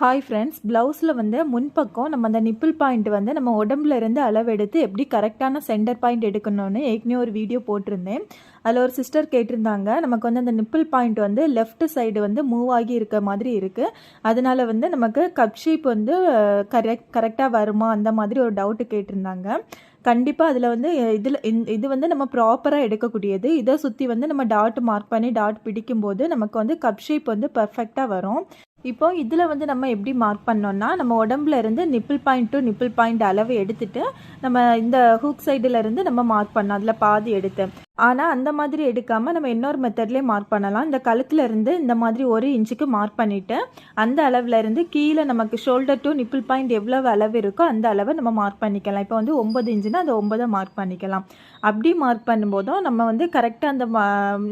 Hi friends, ப்ளவுஸில் வந்து முன்பக்கம் நம்ம அந்த நிப்பிள் பாயிண்ட் வந்து நம்ம உடம்புல இருந்து அளவெடுத்து எப்படி கரெக்டான சென்டர் பாயிண்ட் எடுக்கணும்னு ஏற்கனவே ஒரு வீடியோ போட்டிருந்தேன். அதில் ஒரு சிஸ்டர் கேட்டிருந்தாங்க, நமக்கு வந்து அந்த நிப்பிள் பாயிண்ட் வந்து லெஃப்ட் சைடு வந்து மூவ் ஆகி இருக்க மாதிரி இருக்குது, அதனால வந்து நமக்கு கப் ஷேப் வந்து கரெக்டாக வருமா அந்த மாதிரி ஒரு டவுட்டு கேட்டிருந்தாங்க. கண்டிப்பாக அதில் வந்து இது வந்து நம்ம ப்ராப்பராக எடுக்கக்கூடியது. இதை சுற்றி வந்து நம்ம டாட் மார்க் பண்ணி டாட் பிடிக்கும்போது நமக்கு வந்து கப் ஷேப் வந்து பர்ஃபெக்டாக வரும். இப்போ இதில் வந்து நம்ம எப்படி மார்க் பண்ணோம்னா, நம்ம உடம்புல இருந்து nibble point to nibble point அளவு எடுத்துட்டு நம்ம இந்த ஹூக் சைடில் இருந்து நம்ம மார்க் பண்ணோம், அதில் பாதி எடுத்து. ஆனால் அந்த மாதிரி எடுக்காமல் நம்ம இன்னொரு மெத்தட்லேயே மார்க் பண்ணலாம். இந்த கழுத்துல இருந்து இந்த மாதிரி 1 இன்ச்சுக்கு மார்க் பண்ணிவிட்டு அந்த அளவில் இருந்து கீழே நமக்கு ஷோல்டர் டு நிப்பிள் பாயிண்ட் எவ்வளவு அளவு இருக்கோ அந்த அளவை நம்ம மார்க் பண்ணிக்கலாம். இப்போ வந்து 9 இன்ச்சுன்னா அந்த 9 மார்க் பண்ணிக்கலாம். அப்படி மார்க் பண்ணும்போதும் நம்ம வந்து கரெக்டாக அந்த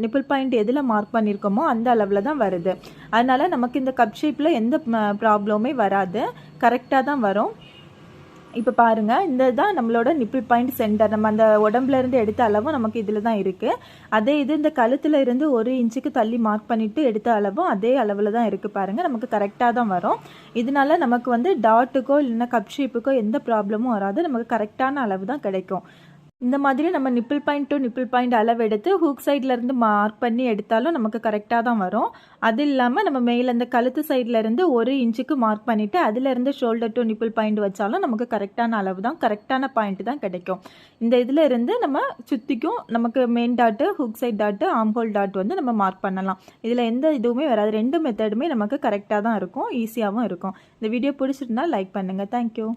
நிப்பிள் பாயிண்ட் எதில் மார்க் பண்ணியிருக்கோமோ அந்த அளவில் தான் வருது. அதனால் நமக்கு இந்த கப் ஷேப்பில் எந்த ப்ராப்ளமே வராது, கரெக்டாக தான் வரும். இப்போ பாருங்கள், இந்த தான் நம்மளோட நிப்பிள் பாயிண்ட் சென்டர். நம்ம அந்த உடம்புலேருந்து எடுத்த அளவும் நமக்கு இதில் தான் இருக்குது. அதே இது இந்த கழுத்தில் இருந்து 1 இன்ச்சுக்கு தள்ளி மார்க் பண்ணிவிட்டு எடுத்த அளவும் அதே அளவில் தான் இருக்குது. பாருங்கள், நமக்கு கரெக்டாக தான் வரும். இதனால நமக்கு வந்து டாட்டுக்கோ இல்லைன்னா கப் ஷேப்புக்கோ எந்த ப்ராப்ளமும் வராது, நமக்கு கரெக்டான அளவு தான் கிடைக்கும். இந்த மாதிரி நம்ம nibble point to nibble point அளவு எடுத்து ஹூக் சைட்லேருந்து மார்க் பண்ணி எடுத்தாலும் நமக்கு கரெக்டாக தான் வரும். அது இல்லாமல் நம்ம மேலே அந்த கழுத்து சைட்லேருந்து 1 இன்ச்சுக்கு மார்க் பண்ணிவிட்டு அதிலேருந்து ஷோல்டர் டு நிப்பிள் பாயிண்ட் வச்சாலும் நமக்கு கரெக்டான அளவு தான், கரெக்டான பாயிண்ட் தான் கிடைக்கும். இந்த இதில் இருந்து நம்ம சுற்றிக்கும் நமக்கு main dot, hook side dot, armhole dot வந்து நம்ம மார்க் பண்ணலாம். இதில் எந்த இதுவுமே வராது. 2 மெத்தடுமே நமக்கு கரெக்டாக தான் இருக்கும், ஈஸியாகவும் இருக்கும். இந்த வீடியோ பிடிச்சிருந்தா லைக் பண்ணுங்கள். தேங்க்யூ.